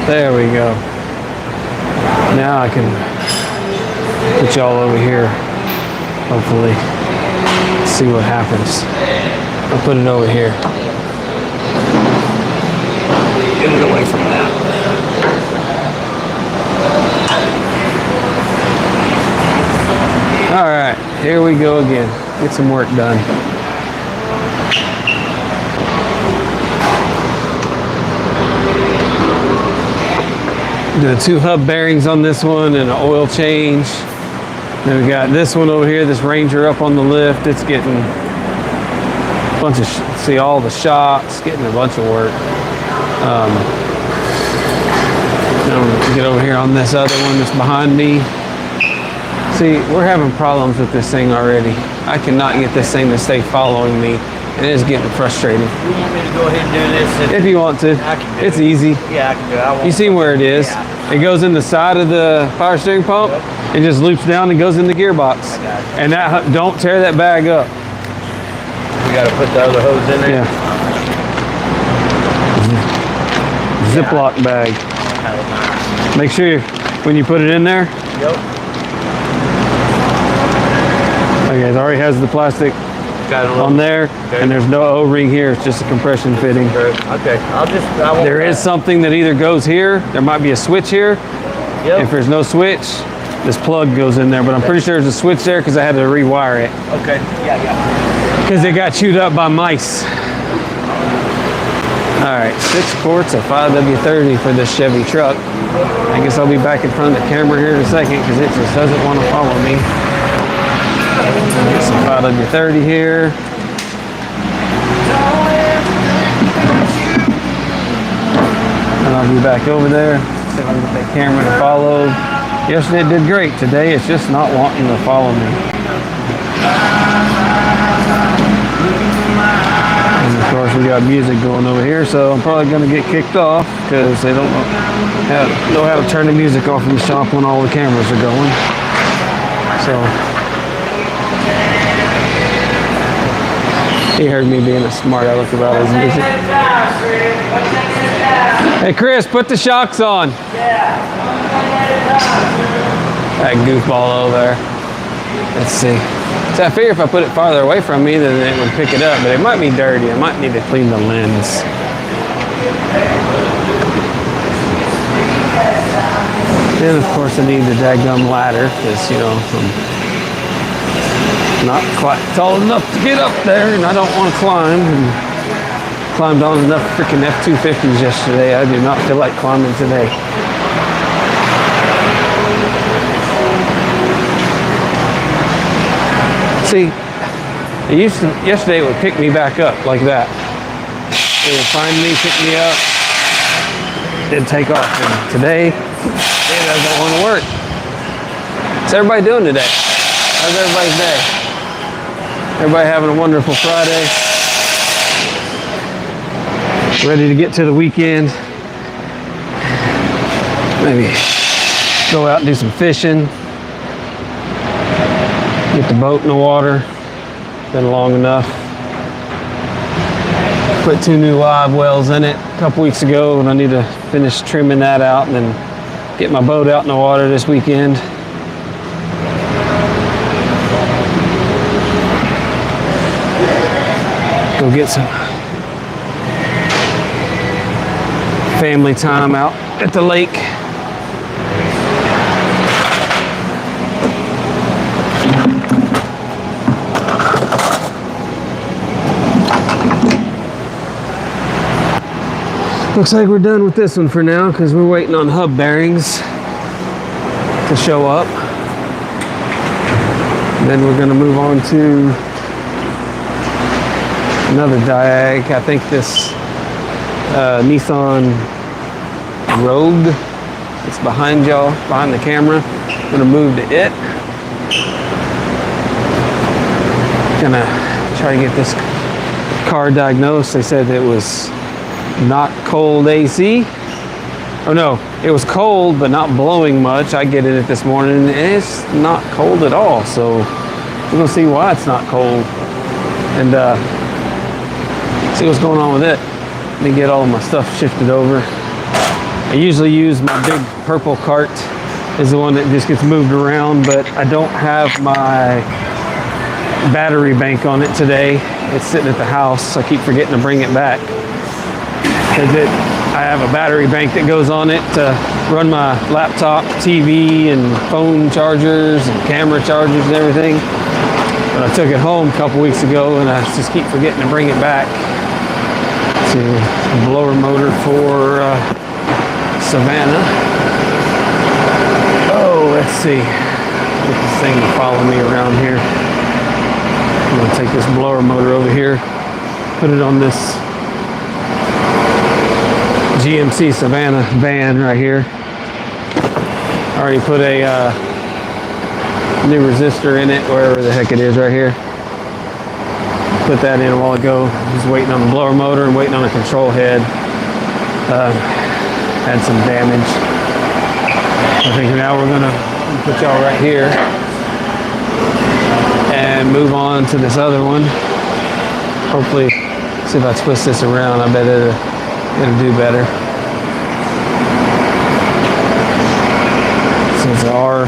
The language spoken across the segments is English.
There we go. Now I can put y'all over here. Hopefully, see what happens. I'll put it over here. Get it away from that. All right, here we go again. Get some work done. Doing 2 hub bearings on this one and an oil change. Then we got this one over here, this Ranger up on the lift. It's getting a bunch of, see all the shots, getting a bunch of work. Now get over here on this other one that's behind me. See, we're having problems with this thing already. I cannot get this thing to stay following me, and it's getting frustrating. You want me to go ahead and do this? If you want to. I can do it's it. easy. Yeah, I can do it. I won't. You see where it is? Yeah. It goes in the side of the power steering pump. Yep. It just loops down and goes in the gearbox. I got it. And that, don't tear that bag up. We got to put the other hose in there? Yeah. Ziploc bag. Make sure when you put it in there. Yep. Okay, it already has the plastic Got it on there, okay. and there's no O-ring here. It's just a compression fitting. Okay, There is something that either goes here. There might be a switch here. Yep. If there's no switch, this plug goes in there, but I'm pretty sure there's a switch there because I had to rewire it. Okay, yeah. Because it got chewed up by mice. All right, 6 quarts of 5W30 for this Chevy truck. I guess I'll be back in front of the camera here in a second because it just doesn't want to follow me. Get some 5W30 here. And I'll be back over there. See if I can get that camera to follow. Yesterday it did great. Today it's just not wanting to follow me. And of course we got music going over here, so I'm probably going to get kicked off because they don't know how to turn the music off in the shop when all the cameras are going. So he heard me being a smart aleck about his music. Hey Chris, put the shocks on. That goofball over there. Let's see. So I figure if I put it farther away from me, then it would pick it up, but it might be dirty. I might need to clean the lens. Then of course I need the daggum ladder, because you know, I'm not quite tall enough to get up there, and I don't want to climb. And climbed on enough freaking F-250s yesterday. I do not feel like climbing today. See, yesterday it would pick me back up like that. It would find me, pick me up, then take off. And today, it doesn't want to work. What's everybody doing today? How's everybody's day? Everybody having a wonderful Friday. Ready to get to the weekend. Maybe go out and do some fishing. Get the boat in the water. Been long enough. Put 2 new live wells in it a couple weeks ago, and I need to finish trimming that out and then get my boat out in the water this weekend. Go get some family time out at the lake. Looks like we're done with this one for now because we're waiting on hub bearings to show up. Then we're going to move on to another diag. I think this Nissan Rogue. It's behind y'all, behind the camera. I'm gonna move to it. Gonna try to get this car diagnosed. They said it was not cold AC. Oh no, it was cold but not blowing much. I get it this morning and it's not cold at all. So we're gonna see why it's not cold and see what's going on with it. Let me get all of my stuff shifted over. I usually use my big purple cart is the one that just gets moved around, but I don't have my battery bank on it today. It's sitting at the house. I keep forgetting to bring it back because I have a battery bank that goes on it to run my laptop, TV, and phone chargers and camera chargers and everything. But I took it home a couple weeks ago and I just keep forgetting to bring it back. To the blower motor for Savannah. Oh, let's see. Get this thing to follow me around here. I'm gonna take this blower motor over here, put it on this GMC Savannah van right here. I already put a new resistor in it, wherever the heck it is right here. Put that in a while ago. Just waiting on the blower motor and waiting on the control head. Had some damage. I think now we're gonna put y'all right here and move on to this other one. Hopefully, see if I twist this around. I bet it'll do better. So it's our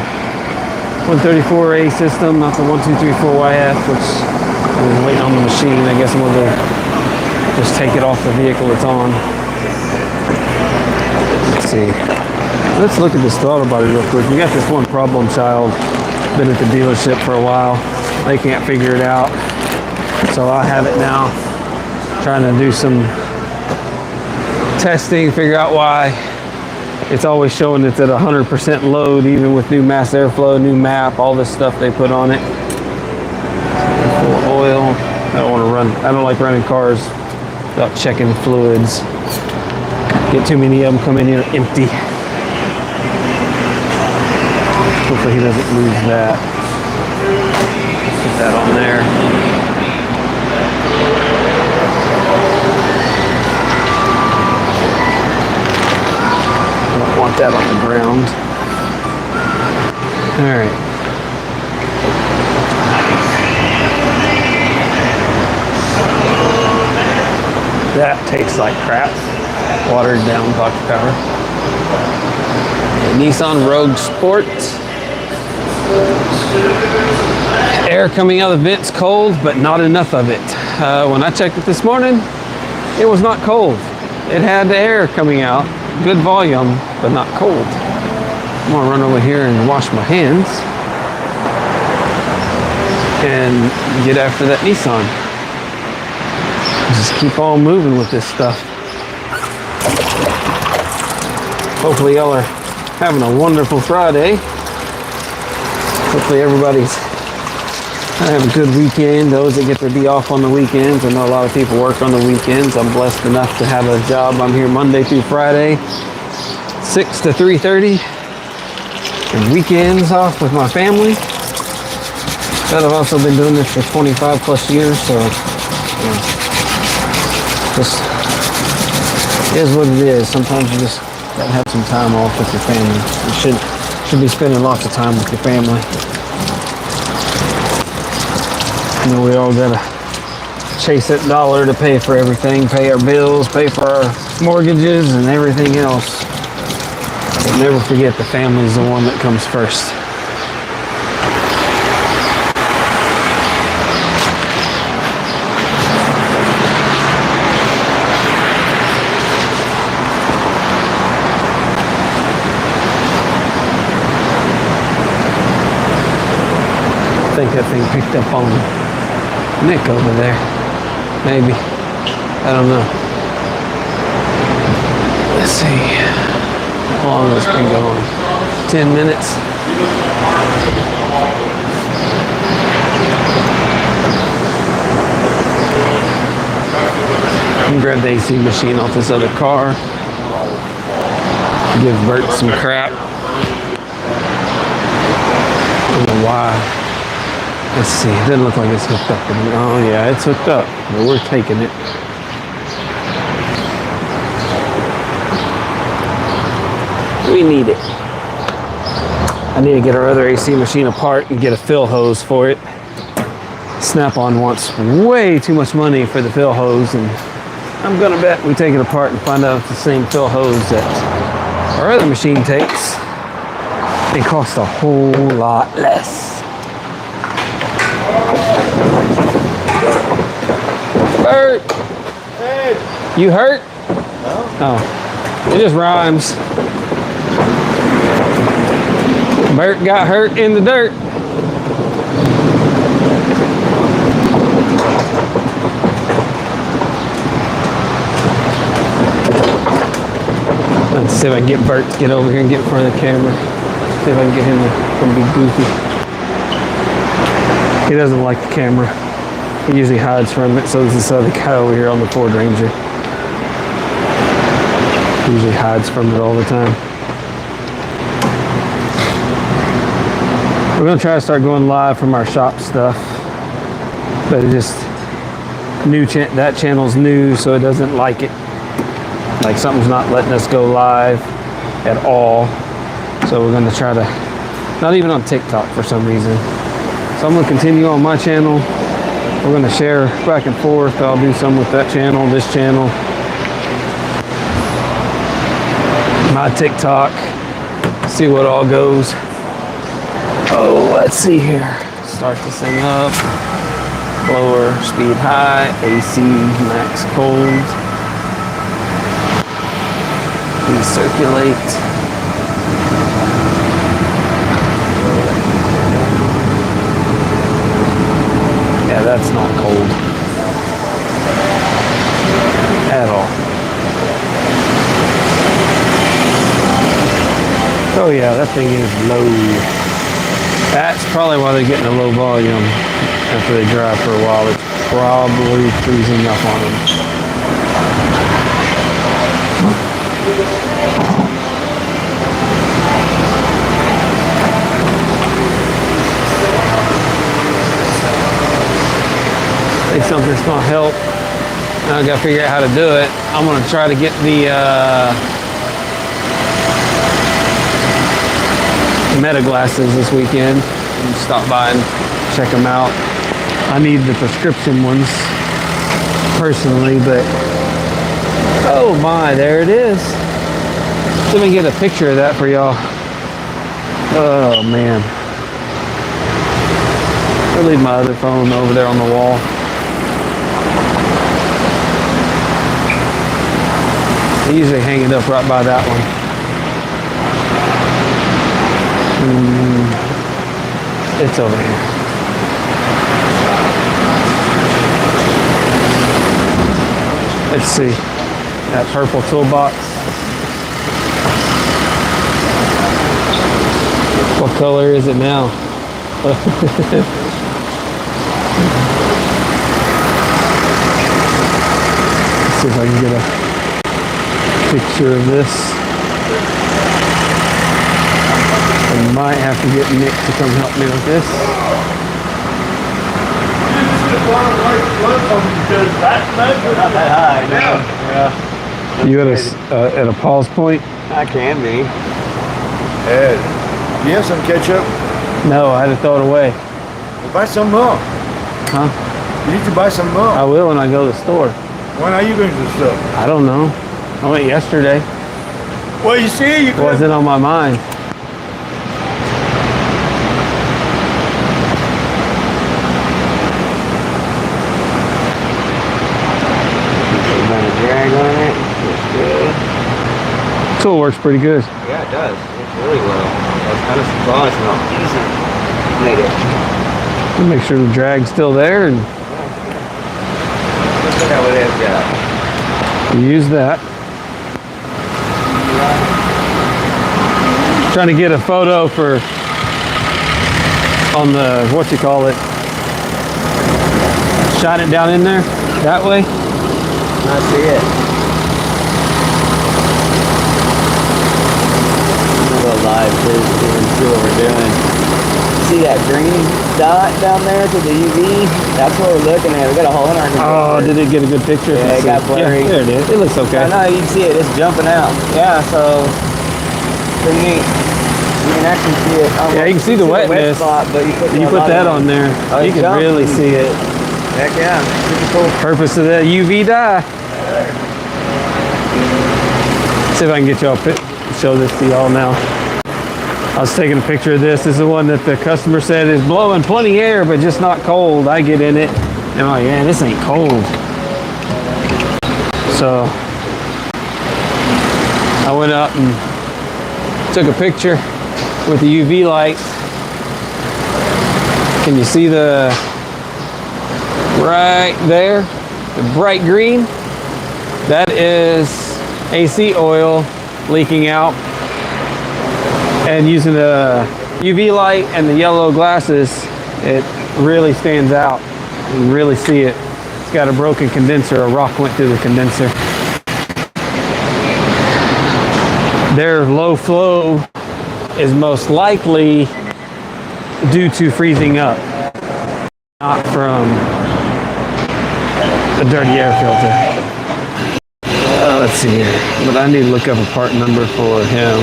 134A system, not the 1234YF, which I'm waiting on the machine. I guess I'm gonna just take it off the vehicle it's on. Let's see. Let's look at this throttle body real quick. We got this one problem child. Been at the dealership for a while. They can't figure it out. So I have it now. Trying to do some testing, figure out why it's always showing it's at 100% load, even with new mass airflow, new map, all this stuff they put on it. Full oil. I don't want to run. I don't like running cars without checking fluids. Get too many of them come in here empty. Hopefully he doesn't lose that. Put that on there. Don't want that on the ground. All right. That tastes like crap. Watered down Dr. Pepper. The Nissan Rogue Sport. Air coming out of the vent's cold, but not enough of it. When I checked it this morning, it was not cold. It had the air coming out, good volume, but not cold. I'm gonna run over here and wash my hands and get after that Nissan. Just keep on moving with this stuff. Hopefully y'all are having a wonderful Friday. Hopefully everybody's having a good weekend. Those that get to be off on the weekends. I know a lot of people work on the weekends. I'm blessed enough to have a job. I'm here Monday through Friday, 6 to 3:30. And weekends off with my family. But I've also been doing this for 25 plus years, so just is what it is. Sometimes you just gotta have some time off with your family. You should be spending lots of time with your family. You know, we all gotta chase that dollar to pay for everything, pay our bills, pay for our mortgages and everything else. But never forget the family's the one that comes first. I think that thing picked up on Nick over there. Maybe. I don't know. Let's see. How long has this been going? 10 minutes. I can grab the AC machine off this other car. Give Bert some crap. I don't know why. Let's see, it doesn't look like it's hooked up. Oh yeah, it's hooked up, but we're taking it. We need it. I need to get our other AC machine apart and get a fill hose for it. Snap-on wants way too much money for the fill hose, and I'm gonna bet we take it apart and find out if it's the same fill hose that our other machine takes and costs a whole lot less. Bert! Hey! You hurt? No. Oh, it just rhymes. Bert got hurt in the dirt. Let's see if I can get Bert to get over here and get in front of the camera. See if I can get him to be goofy. He doesn't like the camera. He usually hides from it, so does this other guy over here on the Ford Ranger. He usually hides from it all the time. We're gonna try to start going live from our shop stuff, but it just that channel's new, so it doesn't like it. Like something's not letting us go live at all. So we're gonna try to, not even on TikTok for some reason. So I'm gonna continue on my channel. We're gonna share back and forth. I'll do some with that channel, this channel, my TikTok, see what all goes. Oh, let's see here. Start this thing up. Lower speed high, AC max cold. Recirculate. Yeah, that's not cold at all. Oh yeah, that thing is low. That's probably why they're getting a low volume after they drive for a while. It's probably freezing up on them. I think something's gonna help. Now I gotta figure out how to do it. I'm gonna try to get the Meta glasses this weekend and stop by and check them out. I need the prescription ones personally, but oh my, there it is. Let me get a picture of that for y'all. Oh man. I'll leave my other phone over there on the wall. I usually hang it up right by that one. It's over here. Let's see. That purple toolbox. What color is it now? Let's see if I can get a picture of this. I might have to get Nick to come help me with this. Not that high, no. Yeah. You at a pause point? I can be. Ed, do you have some ketchup? No, I had to throw it away. Well, buy some more. Huh? You need to buy some more. I will when I go to the store. When are you going to the store? I don't know. I went yesterday. Well, you see, you Wasn't on my mind. drag on it. Looks good. Tool works pretty good. Yeah, it does. It's really well. I was kind of surprised how easy it made it. We'll make sure the drag's still there and Look at how it has got. use that. Trying to get a photo for on the what you call it. Shot it down in there that way. I see it. We'll go live too, see what we're doing. See that green dot down there to the UV? That's what we're looking at. We got a hole in our computer. Oh, did it get a good picture? Yeah, it got blurry. Yeah, there it is. It looks okay. I know, you can see it. It's jumping out. Yeah, so pretty neat. You can actually see it. Yeah, you can see the wetness. Wet spot, but you put that on there. Oh, you can really see it. Heck yeah, pretty cool. Purpose of that UV dye. See if I can get y'all show this to y'all now. I was taking a picture of this. This is the one that the customer said is blowing plenty air, but just not cold. I get in it, and I'm like, yeah, this ain't cold. So I went up and took a picture with the UV light. Can you see the right there, the bright green? That is AC oil leaking out. And using the UV light and the yellow glasses, it really stands out. You can really see it. It's got a broken condenser. A rock went through the condenser. Their low flow is most likely due to freezing up, not from the dirty air filter. Let's see here. But I need to look up a part number for him.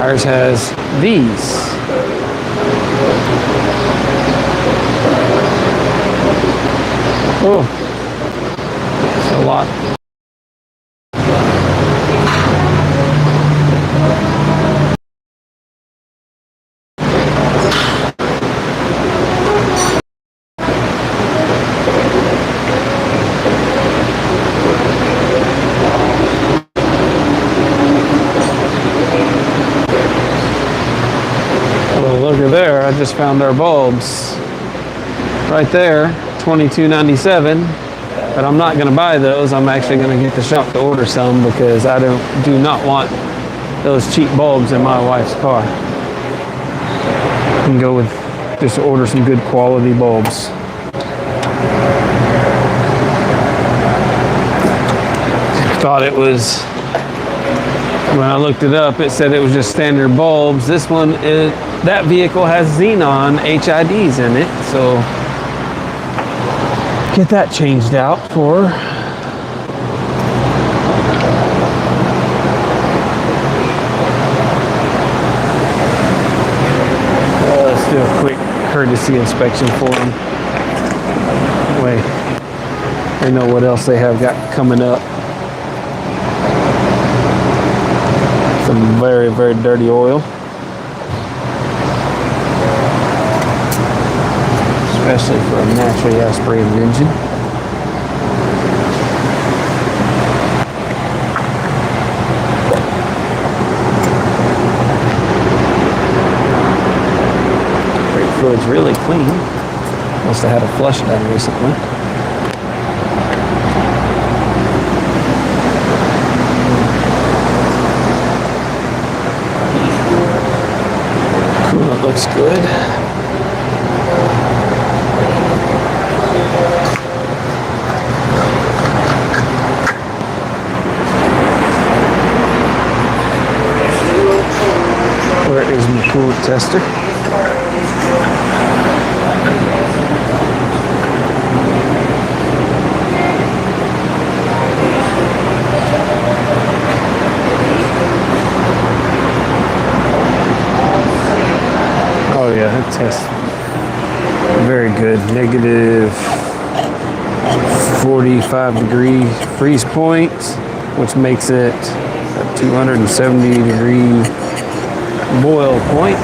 Ours has these. Oh, it's a lot. Look at there, I just found our bulbs. Right there, $22.97. But I'm not gonna buy those. I'm actually gonna get the shop to order some because I do not want those cheap bulbs in my wife's car. I can go with just order some good quality bulbs. Thought it was, when I looked it up, it said it was just standard bulbs. This one is, that vehicle has xenon HIDs in it, so get that changed out for her. Let's do a quick courtesy inspection for them. Wait, they know what else they have got coming up. Some very, very dirty oil. Especially for a naturally aspirated engine. Brake fluid's really clean. Must have had a flush done recently. Coolant looks good. Where is my coolant tester? Oh yeah, that tests very good. Negative 45-degree freeze point, which makes it a 270-degree boil point.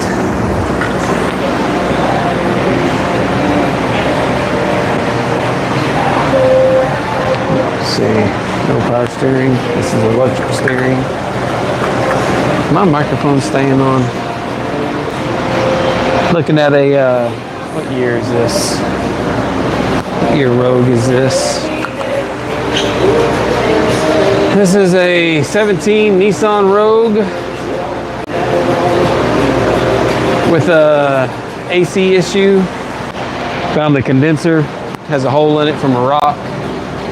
Let's see, no power steering. This is electric steering. My microphone's staying on. Looking at a, what year is this? What year Rogue is this? This is a 17 Nissan Rogue with a AC issue. Found the condenser, has a hole in it from a rock.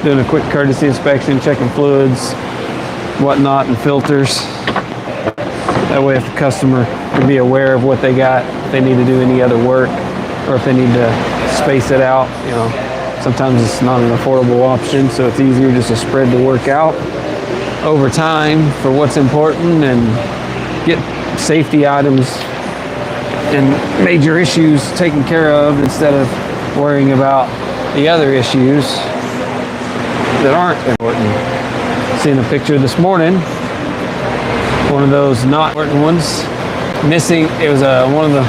Doing a quick courtesy inspection, checking fluids, whatnot, and filters. That way if the customer can be aware of what they got, if they need to do any other work, or if they need to space it out, you know, sometimes it's not an affordable option, so it's easier just to spread the work out over time for what's important and get safety items and major issues taken care of instead of worrying about the other issues that aren't important. Seen a picture this morning, one of those not important ones, missing. It was one of the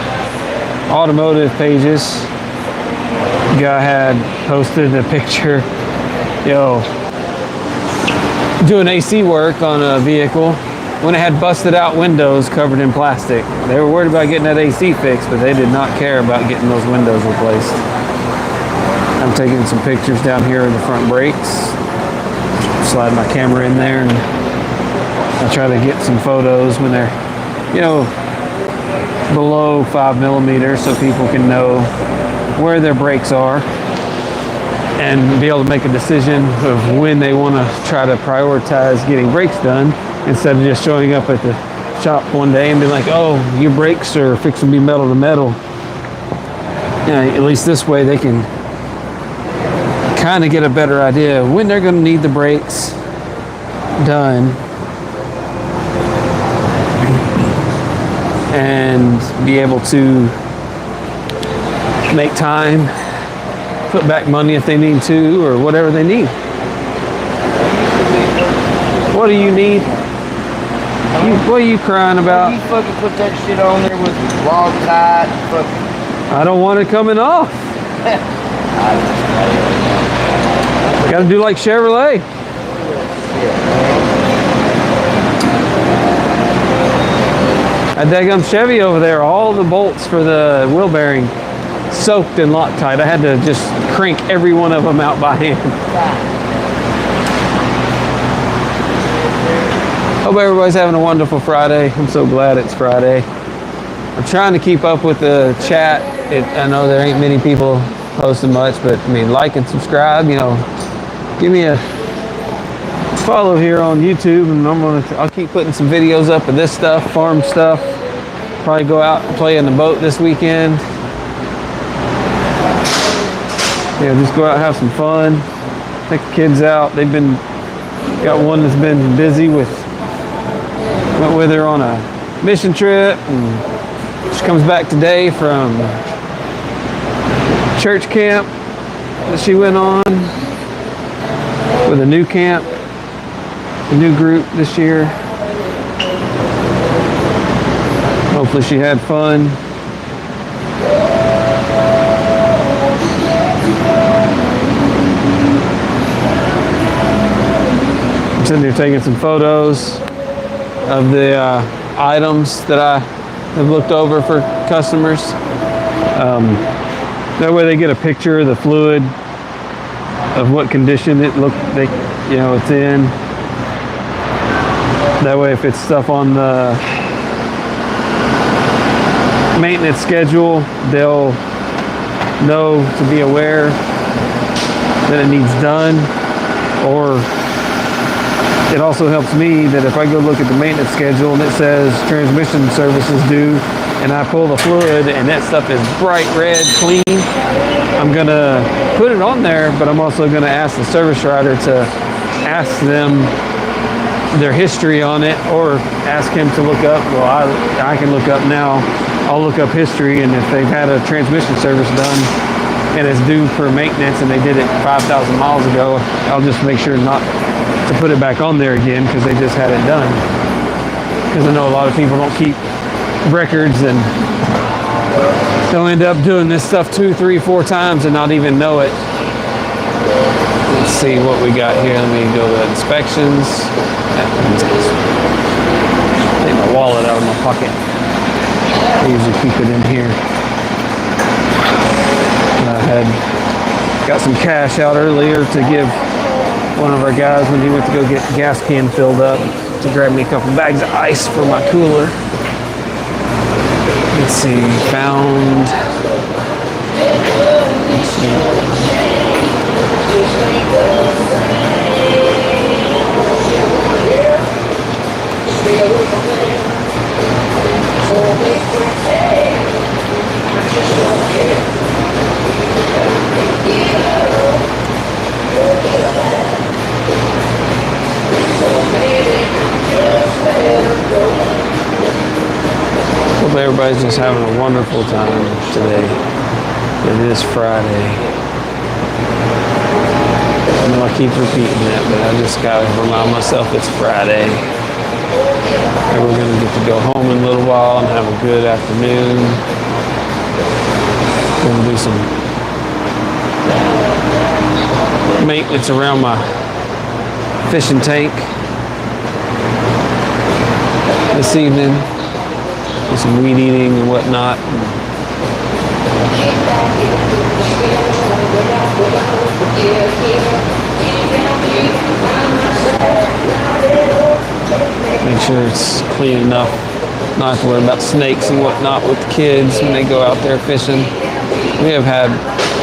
automotive pages. Guy had posted a picture, doing AC work on a vehicle when it had busted out windows covered in plastic. They were worried about getting that AC fixed, but they did not care about getting those windows replaced. I'm taking some pictures down here of the front brakes. Slide my camera in there and I try to get some photos when they're, below 5 millimeters so people can know where their brakes are and be able to make a decision of when they want to try to prioritize getting brakes done instead of just showing up at the shop one day and be like, oh, your brakes are fixing to be metal to metal. At least this way they can kind of get a better idea of when they're going to need the brakes done and be able to make time, put back money if they need to, or whatever they need. What do you need? What are you crying about? You fucking put that shit on there with log tight. Fucking. I don't want it coming off. Got to do like Chevrolet. That daggum Chevy over there, all the bolts for the wheel bearing soaked in Loctite. I had to just crank every one of them out by hand. Hope everybody's having a wonderful Friday. I'm so glad it's Friday. I'm trying to keep up with the chat. I know there ain't many people posting much, but I mean, like and subscribe. Give me a follow here on YouTube, and I'll keep putting some videos up of this stuff, farm stuff. Probably go out and play in the boat this weekend. Just go out and have some fun. Take the kids out. Got one that's been busy went with her on a mission trip, and she comes back today from church camp that she went on with a new camp, a new group this year. Hopefully she had fun. I'm sitting here taking some photos of the items that I have looked over for customers. That way they get a picture of the fluid, of what condition it's in. That way if it's stuff on the maintenance schedule, they'll know to be aware that it needs done. Or it also helps me that if I go look at the maintenance schedule and it says transmission services due, and I pull the fluid and that stuff is bright red, clean, I'm gonna put it on there, but I'm also gonna ask the service writer to ask them their history on it, or ask him to look up. Well, I can look up now. I'll look up history, and if they've had a transmission service done and it's due for maintenance and they did it 5,000 miles ago, I'll just make sure not to put it back on there again because they just had it done. Because I know a lot of people don't keep records, and they'll end up doing this stuff 2, 3, 4 times and not even know it. Let's see what we got here. Let me go to inspections. Take my wallet out of my pocket. I usually keep it in here. I got some cash out earlier to give one of our guys when he went to go get the gas can filled up, to grab me a couple bags of ice for my cooler. Let's see, found. Let's see. Hope everybody's just just having a wonderful time today. It is Friday. I know I keep repeating that, but I just gotta remind myself it's Friday. And we're gonna get to go home in a little while and have a good afternoon. Gonna do some maintenance around my fishing tank this evening. Do some weed eating and whatnot. Make sure it's clean enough not to worry about snakes and whatnot with the kids when they go out there fishing.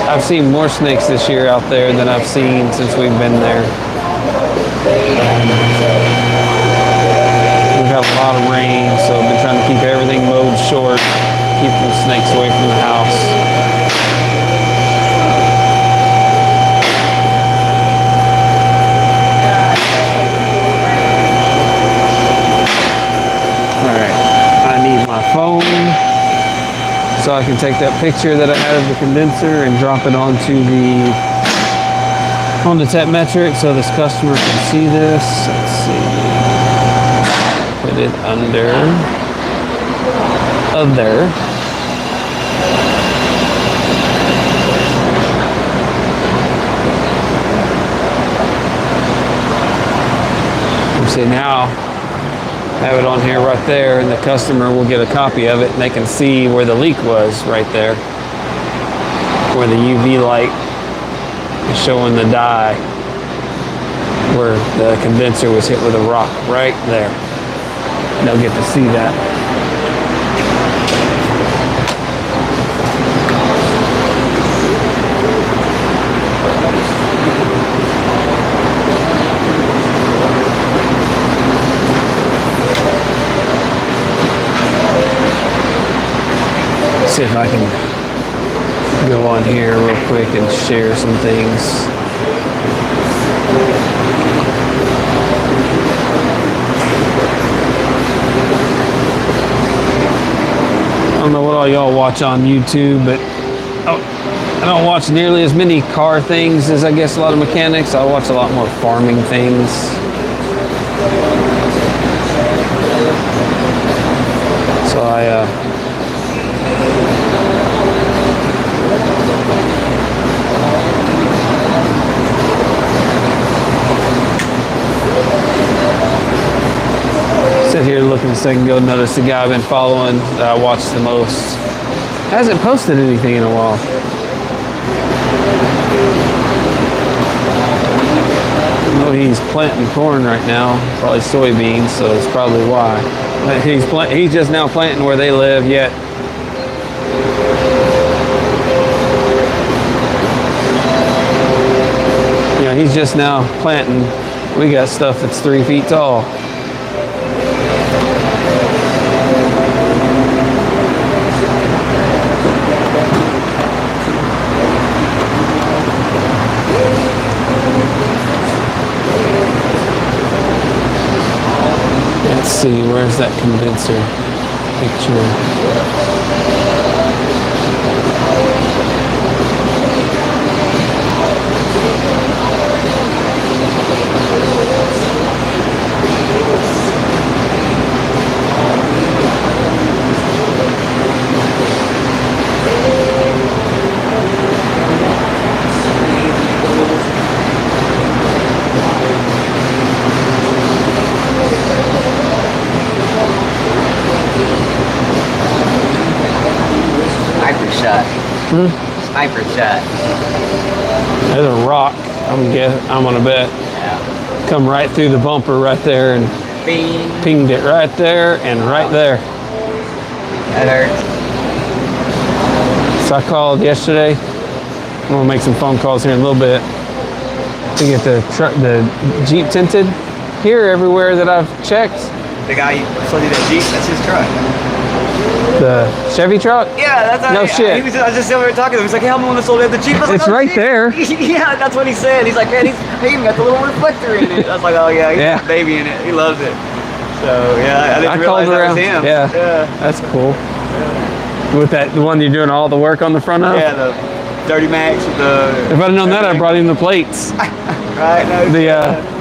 I've seen more snakes this year out there than I've seen since we've been there. We've had a lot of rain, so I've been trying to keep everything mowed short, keep the snakes away from the house. Phone so I can take that picture that I had of the condenser and drop it onto the Tech so this customer can see this. Let's see. Put it under other. See now have it on here right there, and the customer will get a copy of it and they can see where the leak was right there, where the UV light is showing the dye, where the condenser was hit with a rock right there. They'll get to see that. See if I can go on here real quick and share some things. I don't know what all y'all watch on YouTube, but I don't watch nearly as many car things as I guess a lot of mechanics. I watch a lot more farming things. So sit here looking a second ago, notice the guy I've been following that I watch the most hasn't posted anything in a while. I know he's planting corn right now, probably soybeans, so that's probably why. But he's just now planting where they live yet. You know, he's just now planting. We got stuff that's 3 feet tall. Let's see, where's that condenser picture? Sniper shot. There's a rock, I'm gonna bet. Yeah. Come right through the bumper right there and Bing. pinged it right there and right there. That hurts. So I called yesterday. I'm gonna make some phone calls here in a little bit to get the Jeep tinted. Here, everywhere that I've checked. The guy sold you that Jeep, that's his truck. The Chevy truck? Yeah, that's how no shit. I was just over talking to him. He's like, hey, I'm the one that sold you the Jeep. I was It's like, oh, right Jeep. there. Yeah, that's what he said. He's like, man, he even got the little reflector in it. I was like, oh yeah, he's got a baby in it. He loves it. So yeah, I didn't realize that was him. Yeah, that's cool. Yeah. With that, the one you're doing all the work on the front of? Yeah, the 30 Max with the... If I'd have known that, I brought him the plates. Right, no.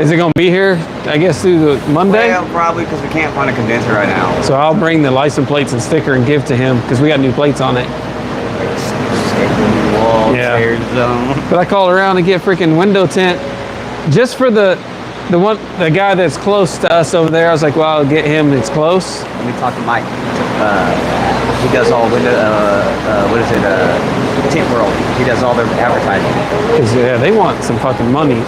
Is it going to be here, I guess, through the Monday? Well, probably because we can't find a condenser right now. So I'll bring the license plates and sticker and give to him because we got new plates on it. Yeah. But I called around to get freaking window tint just for the guy that's close to us over there. I was like, well, I'll get him. It's close. Let me talk to Mike. He does all window. Tint World. He does all their advertising. Cause yeah, they want some fucking money.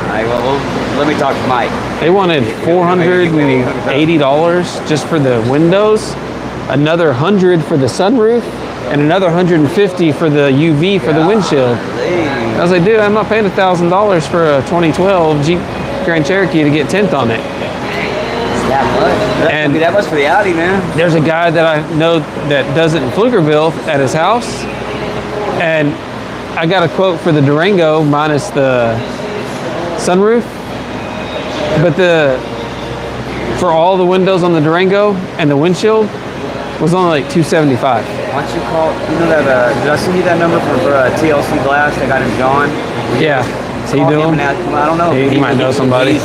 Well, let me talk to Mike. They wanted $480 just for the windows, another $100 for the sunroof, and another $150 for the UV for the windshield. I was like, dude, I'm not paying $1,000 for a 2012 Jeep Grand Cherokee to get tint on it. It's that much. And that much for the Audi, man. There's a guy that I know that does it in Pflugerville at his house, and I got a quote for the Durango minus the sunroof, but for all the windows on the Durango and the windshield was only like $275. Why don't you call? You know that? Did I send you that number for TLC Glass? They got him John. Yeah. Is he doing? I don't know. He might know somebody.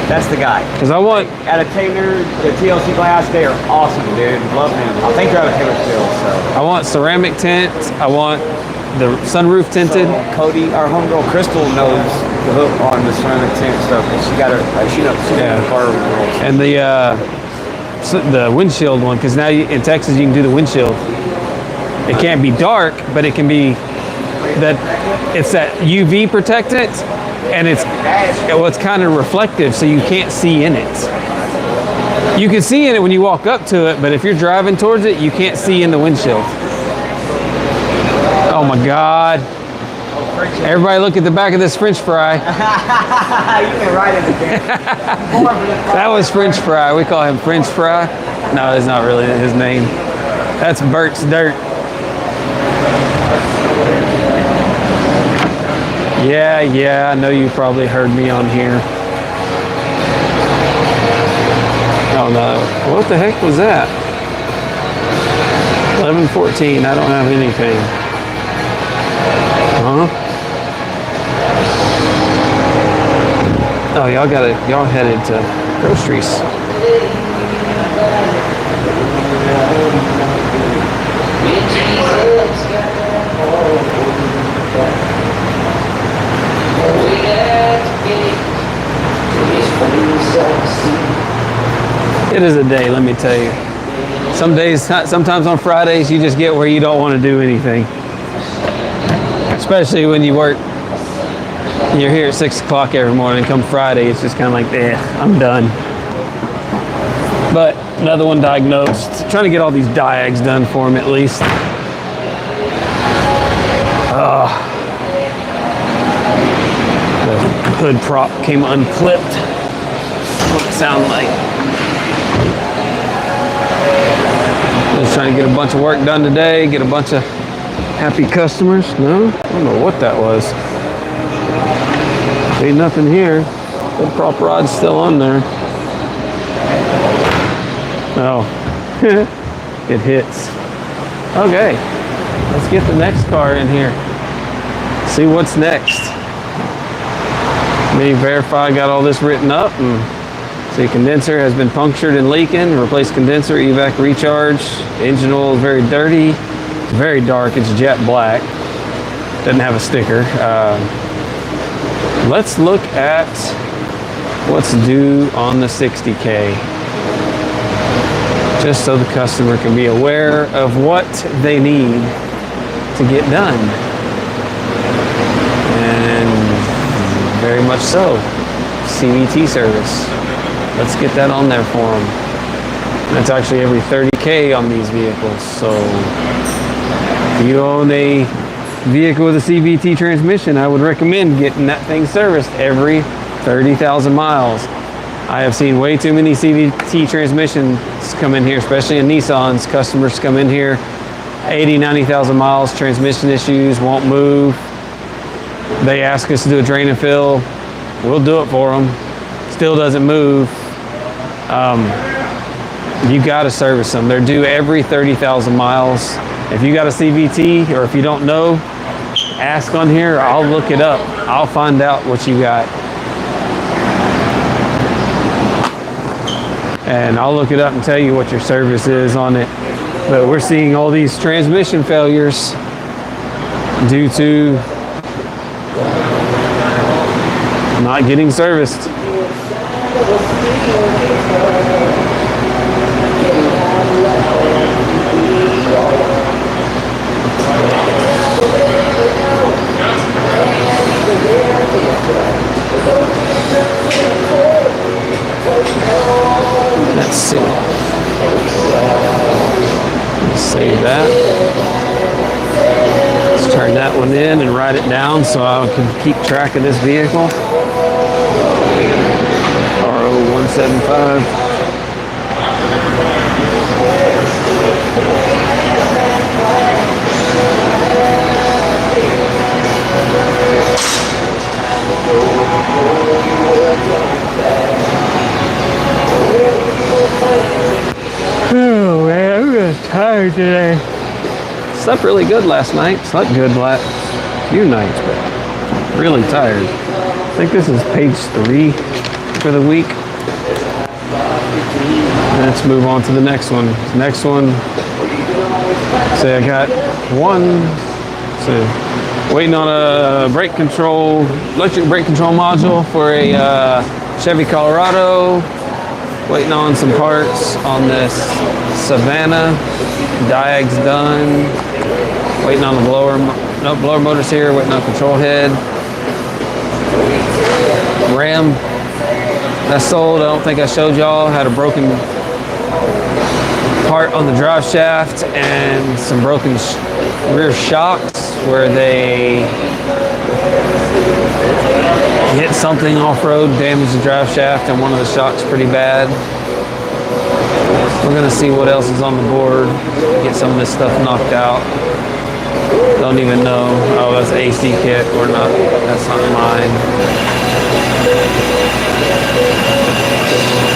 That's the guy. Because I want at a Taylor, the TLC Glass. They are awesome, dude. Love them. I think they're out of Taylor still. So I want ceramic tint. I want the sunroof tinted. So Cody, our homegirl Crystal, knows the hook on the ceramic tint stuff. She got her. She knows the car world. And the windshield one, because now in Texas you can do the windshield. It can't be dark, but it can be that it's that UV protectant, and it's kind of reflective, so you can't see in it. You can see in it when you walk up to it, but if you're driving towards it, you can't see in the windshield. Oh my God. Everybody look at the back of this French fry. You can write it again. That was French fry. We call him French fry. No, it's not really his name. That's Bert's Dirt. Yeah, I know you probably heard me on here. Oh no, what the heck was that? 11:14, I don't have anything. Huh? Oh, y'all headed to groceries. It is a day, let me tell you. Some days, sometimes on Fridays, you just get where you don't want to do anything. Especially when you work, you're here at 6 o'clock every morning. Come Friday, it's just kind of like, I'm done. But another one diagnosed. Trying to get all these diags done for him at least. The hood prop came unclipped. That's what it sounded like. Just trying to get a bunch of work done today, get a bunch of happy customers. No? I don't know what that was. Ain't nothing here. The prop rod's still on there. Oh, it hits. Okay, let's get the next car in here. See what's next. Let me verify I got all this written up. And see, condenser has been punctured and leaking. Replace condenser, evac recharge. Engine oil is very dirty. It's very dark. It's jet black. Doesn't have a sticker. Let's look at what's due on the 60K. Just so the customer can be aware of what they need to get done. And very much so. CVT service. Let's get that on there for them. That's actually every 30K on these vehicles. So if you own a vehicle with a CVT transmission, I would recommend getting that thing serviced every 30,000 miles. I have seen way too many CVT transmissions come in here, especially in Nissans. Customers come in here, 80, 90,000 miles, transmission issues, won't move. They ask us to do a drain and fill. We'll do it for them. Still doesn't move. You got to service them. They're due every 30,000 miles. If you got a CVT or if you don't know, ask on here. I'll look it up. I'll find out what you got. And I'll look it up and tell you what your service is on it. But we're seeing all these transmission failures due to not getting serviced. Let's see. Let's save that. Let's turn that one in and write it down so I can keep track of this vehicle. RO175. Oh man, I'm really tired today. Slept really good last night. Slept good last few nights, but really tired. I think this is page 3 for the week. Let's move on to the next one. Next one, say I got one. So waiting on a brake control, electric brake control module for a Chevy Colorado. Waiting on some parts on this Savannah. Diag's done. Waiting on the blower motors here. Waiting on control head. Ram. That's sold. I don't think I showed y'all. Had a broken part on the drive shaft and some broken rear shocks where they hit something off-road, damaged the drive shaft, and one of the shocks pretty bad. We're gonna see what else is on the board, get some of this stuff knocked out. Don't even know. Oh, that's an AC kit or not. That's not mine.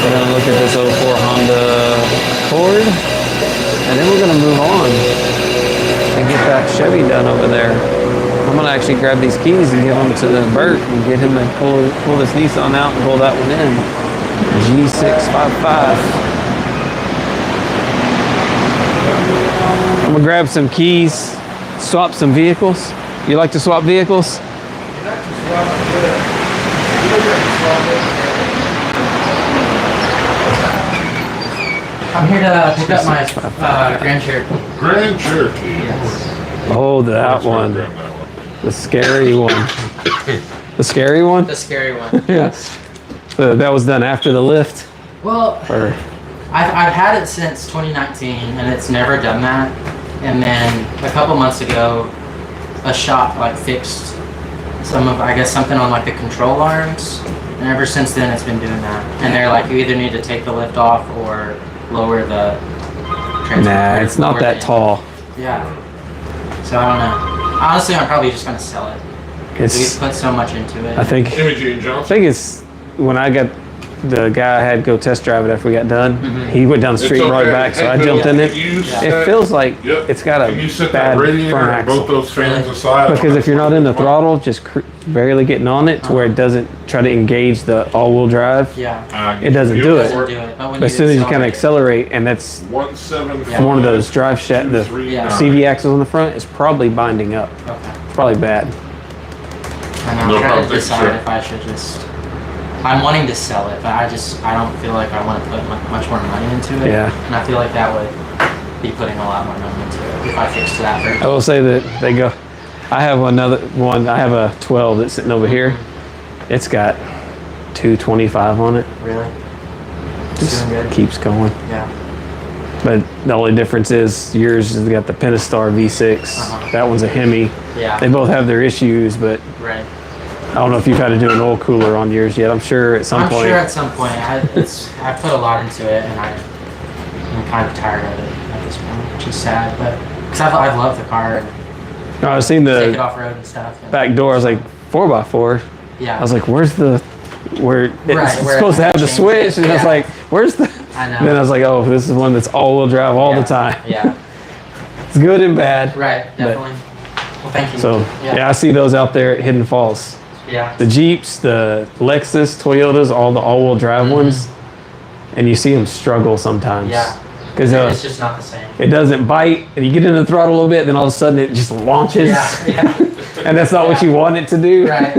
We're gonna look at this 04 Honda Accord, and then we're gonna move on and get that Chevy done over there. I'm gonna actually grab these keys and give them to Bert and get him to pull this Nissan out and pull that one in. G655. I'm gonna grab some keys, swap some vehicles. You like to swap vehicles? I'm here to pick up my Grand Cherokee. Grand Cherokee. Yes. Oh, that one. The scary one. The scary one? The scary one. Yes. So that was done after the lift? Well, Or I've had it since 2019, and it's never done that. And then a couple months ago, a shop fixed some of, I guess, something on the control arms. And ever since then, it's been doing that. And they're like, you either need to take the lift off or lower the transfer. nah, it's not that tall. Yeah. So I don't know. Honestly, I'm probably just gonna sell it. It's. We put so much into it. I think it's when I got the guy I had go test drive it after we got done. Mm-hmm. He went down the street and brought it back, so I jumped in it. It feels like it's got a you set bad that radiator front and both axle. those fans aside. Because if you're not in the throttle, just barely getting on it to where it doesn't try to engage the all-wheel drive. Yeah. It doesn't do it. Doesn't do it. But when But as soon as you kind of accelerate, and that's 175. one of those drive shaft, the CV axles on the front is probably binding up. Okay. It's probably bad. And I'm No trying problem, to decide sure. if I should just. I'm wanting to sell it, but I don't feel like I want to put much more money into it. Yeah. And I feel like that would be putting a lot more money into it if I fixed that first. I will say that they go. I have another one. I have a 12 that's sitting over here. It's got 225 on it. Really? It's Just doing good. keeps going. Yeah. But the only difference is yours has got the Pentastar V6. Uh-huh. That one's a Hemi. Yeah. They both have their issues, but Right. I don't know if you've had to do an oil cooler on yours yet. I'm sure at some I'm point. sure at some point. I put a lot into it, and I'm kind of tired of it at this point, which is sad. But because I love the car, and No, I've seen take it the off road and stuff. And, back door. I was like 4x4. yeah. I was like, where it's where supposed to it have the changed. switch, and I was Yeah. like, where's the I know. Then I was like, oh, this is one that's all-wheel drive all the time. Yeah. It's good and bad. Right. Definitely. Well, thank you. So yeah, I see those out there at Hidden Falls. Yeah. The Jeeps, the Lexus, Toyotas, all the all-wheel drive ones, and you see them struggle sometimes. Yeah. Because It's just not the same. it doesn't bite, and you get in the throttle a little bit, then all of a sudden it just launches. Yeah. And that's not what you want it to do. Right.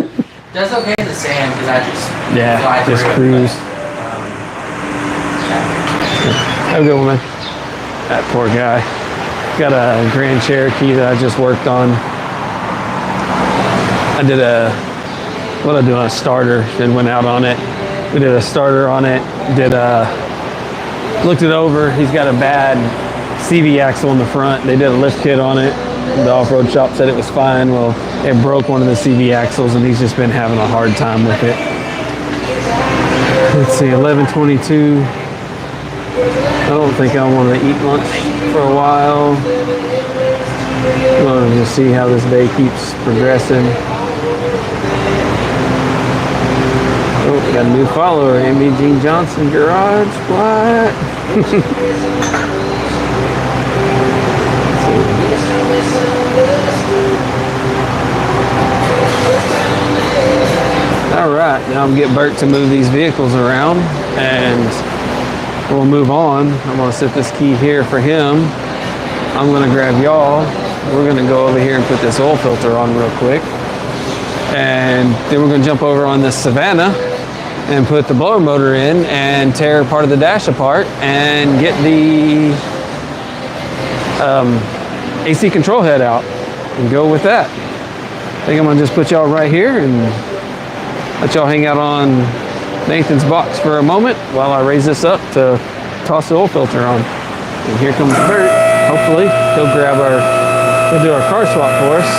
Does okay in the sand because I just fly just through cruise. It, Have a good one, man. That poor guy. Got a Grand Cherokee that I just worked on. I did a starter, then went out on it. We did a starter on it, looked it over. He's got a bad CV axle in the front. They did a lift kit on it. The off-road shop said it was fine. Well, it broke one of the CV axles and he's just been having a hard time with it. Let's see, 11:22. I don't think I want to eat lunch for a while. I'm going to just see how this day keeps progressing. Oh, got a new follower, Amy Jean Johnson Garage. What? All right, now I'm getting Bert to move these vehicles around and we'll move on. I'm gonna set this key here for him. I'm gonna grab y'all. We're gonna go over here and put this oil filter on real quick. And then we're gonna jump over on this Savannah and put the blower motor in and tear part of the dash apart and get the AC control head out and go with that. I think I'm gonna just put y'all right here and let y'all hang out on Nathan's box for a moment while I raise this up to toss the oil filter on. And here comes Bert. Hopefully he'll do our car swap for us.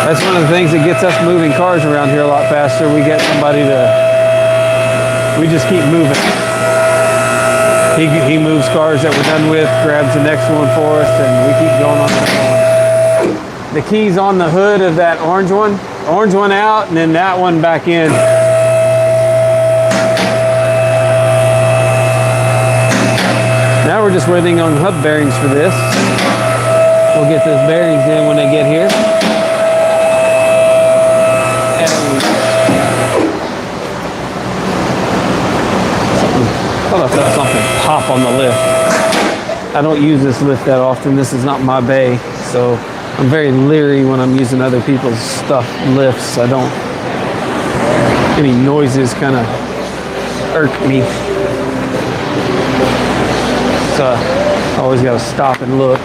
That's one of the things that gets us moving cars around here a lot faster. We get somebody we just keep moving. He moves cars that we're done with, grabs the next one for us, and we keep going on that one. The key's on the hood of that orange one out, and then that one back in. Now we're just waiting on hub bearings for this. We'll get those bearings in when they get here. I thought I felt something pop on the lift. I don't use this lift that often. This is not my bay, so I'm very leery when I'm using other people's stuff lifts. Any noises kind of irk me. So I always got to stop and look.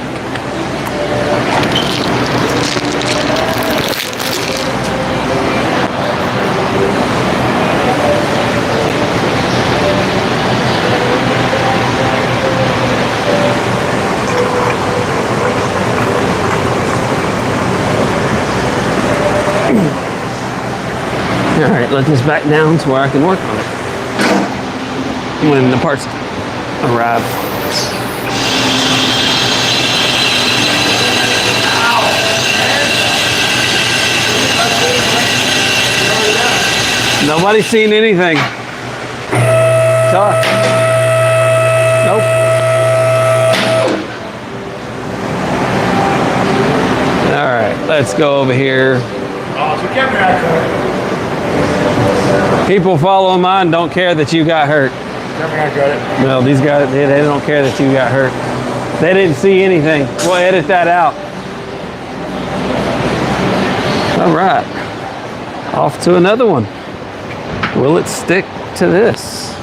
All right, let this back down to where I can work on it when the parts arrive. Nobody's seen anything. Tough. Nope. All right, let's go over here. People following mine don't care that you got hurt. No, these guys, they don't care that you got hurt. They didn't see anything. We'll edit that out. All right, off to another one. Will it stick to this?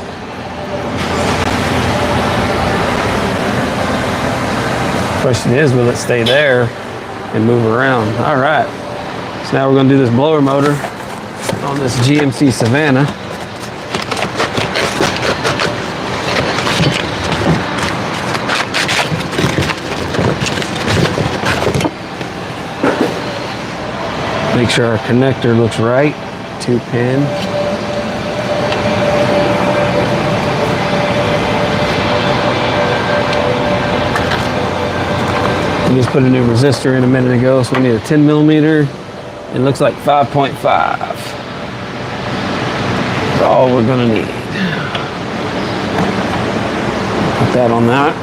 Question is, will it stay there and move around? All right, so now we're gonna do this blower motor on this GMC Savannah. Make sure our connector looks right. 2-pin. We just put a new resistor in a minute ago, so we need a 10 millimeter. It looks like 5.5. That's all we're gonna need. Put that on that.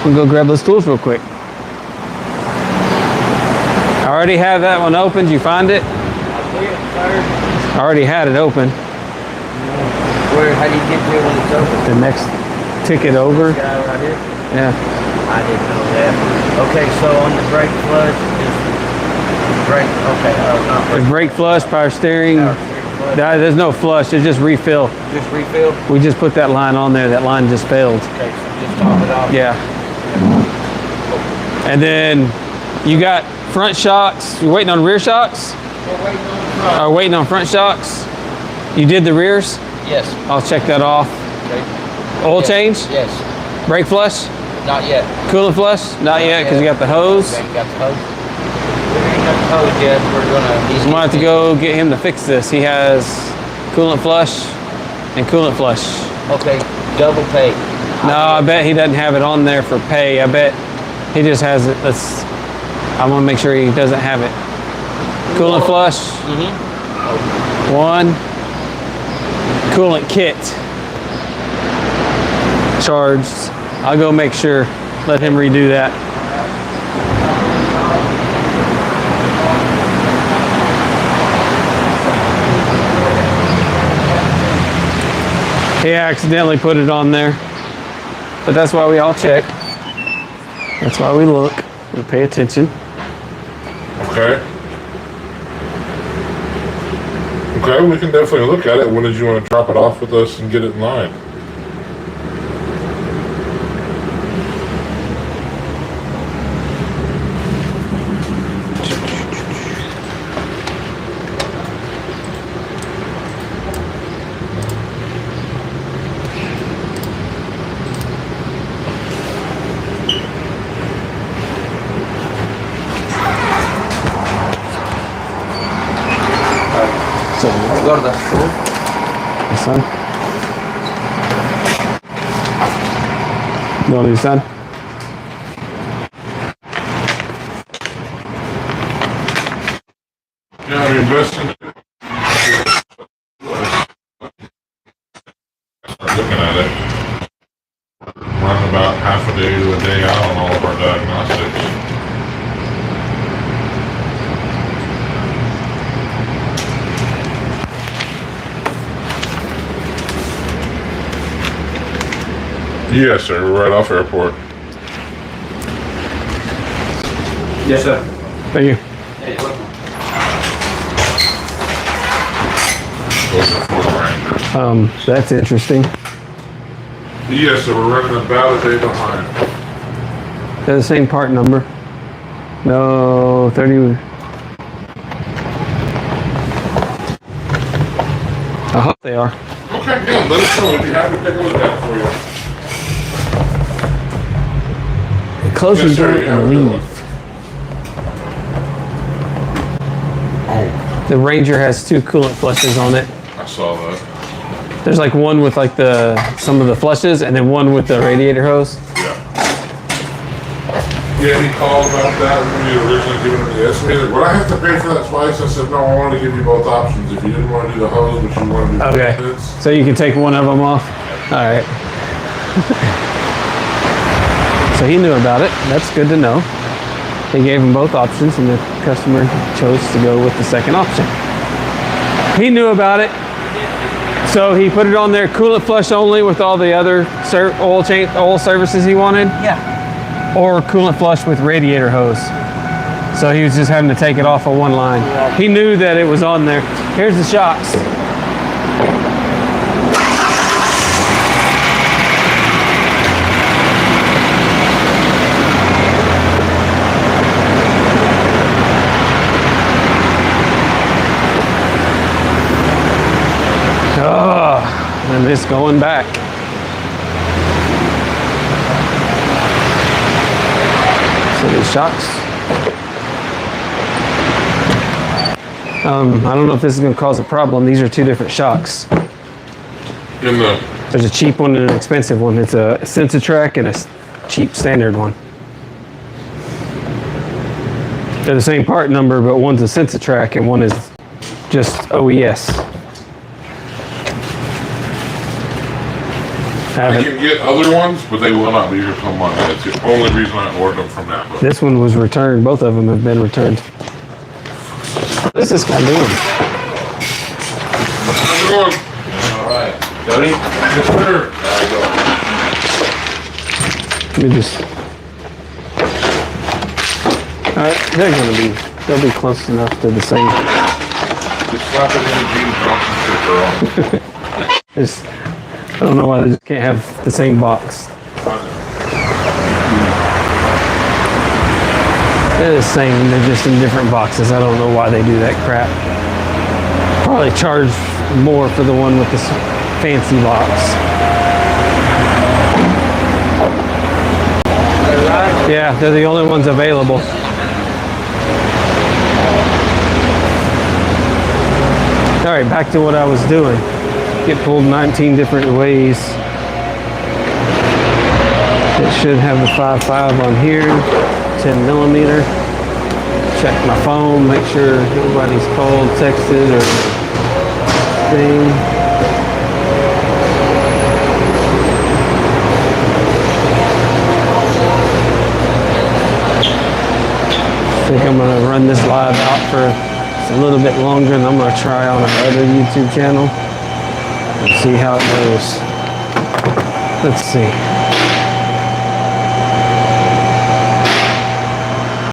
We'll go grab those tools real quick. I already have that one open. Did you find it? I already had it open. Where? How do you get there when it's open? The next ticket over. This guy right here? Yeah. I didn't know that. Okay, so on the brake flush, just brake. Okay, not There's brake flush, power steering. There's no flush. It's just refill. Just refill. We just put that line on there. That line just failed. Okay, so just top it off. Yeah. And then you got front shocks. You're waiting on rear shocks? We're waiting on the front. Or waiting on front shocks? You did the rears? Yes. I'll check that off. Okay. Oil Yes. change? Yes. Brake flush? Not yet. Coolant flush? Not yet, because you got the hose. Okay, you got the hose. We ain't got the hose yet. We're gonna. We might have to go get him to fix this. He has coolant flush and coolant flush. Okay, double pay. No, I bet he doesn't have it on there for pay. I bet he just has it. I want to make sure he doesn't have it. Coolant flush. One. Coolant kit. Charged. I'll go make sure. Let him redo that. He accidentally put it on there. But that's why we all check. That's why we look. We pay attention. Okay. Okay, we can definitely look at it. When did you want to drop it off with us and get it in line? So, Gorda. this son. You want to do son? Yeah, I mean, best thing. Start looking at it. Run about half a day to a day out on all of our diagnostics. Yes, sir. We're right off airport. Yes, sir. Thank you. Those are Ford Rangers. That's interesting. Yes, sir. We're running about a day behind. They're the same part number. No, 30. I hope they are. Okay, yeah, let us know. We'd be happy to take a look at it for you. Close Yes, the sir, door yeah, and we'll leave. Oh, The Ranger has 2 coolant flushes on it. I saw that. There's like one with like some of the flushes and then one with the radiator hose. Yeah. Yeah, he called about that when we originally given him the estimated. Would I have to pay for that twice? I said, no, I wanted to give you both options. If you didn't want to do the hose, but you want to do the Okay. maintenance. So you can take one of them off? All right. So he knew about it. That's good to know. He gave him both options and the customer chose to go with the second option. He knew about it. So he put it on there, coolant flush only with all the other oil services he wanted? Yeah. Or coolant flush with radiator hose. So he was just having to take it off of one line. He knew that it was on there. Here's the shocks. Oh, and it's going back. So these shocks. I don't know if this is going to cause a problem. These are 2 different shocks. In the, There's a cheap one and an expensive one. It's a Sensatrack and a cheap standard one. They're the same part number, but one's a Sensatrack and one is just OES. Haven't. can get other ones, but they will not be here till Monday. That's the only reason I ordered them from that book. This one was returned. Both of them have been returned. What's this guy doing? How's it going? All right. Cody? Yes, sir. There you go. Let me just. All right, they'll be close enough to the same. Just slap it in the Gene Johnson sticker on. It's, I don't know why they just can't have the same box. They're the same, they're just in different boxes. I don't know why they do that crap. Probably charge more for the one with this fancy box. Yeah, they're the only ones available. All right, back to what I was doing. Get pulled 19 different ways. It should have the 5.5 on here, 10 millimeter. Check my phone, make sure nobody's called, texted, or thing. I think I'm gonna run this live out for a little bit longer, and I'm gonna try on another YouTube channel and see how it goes. Let's see.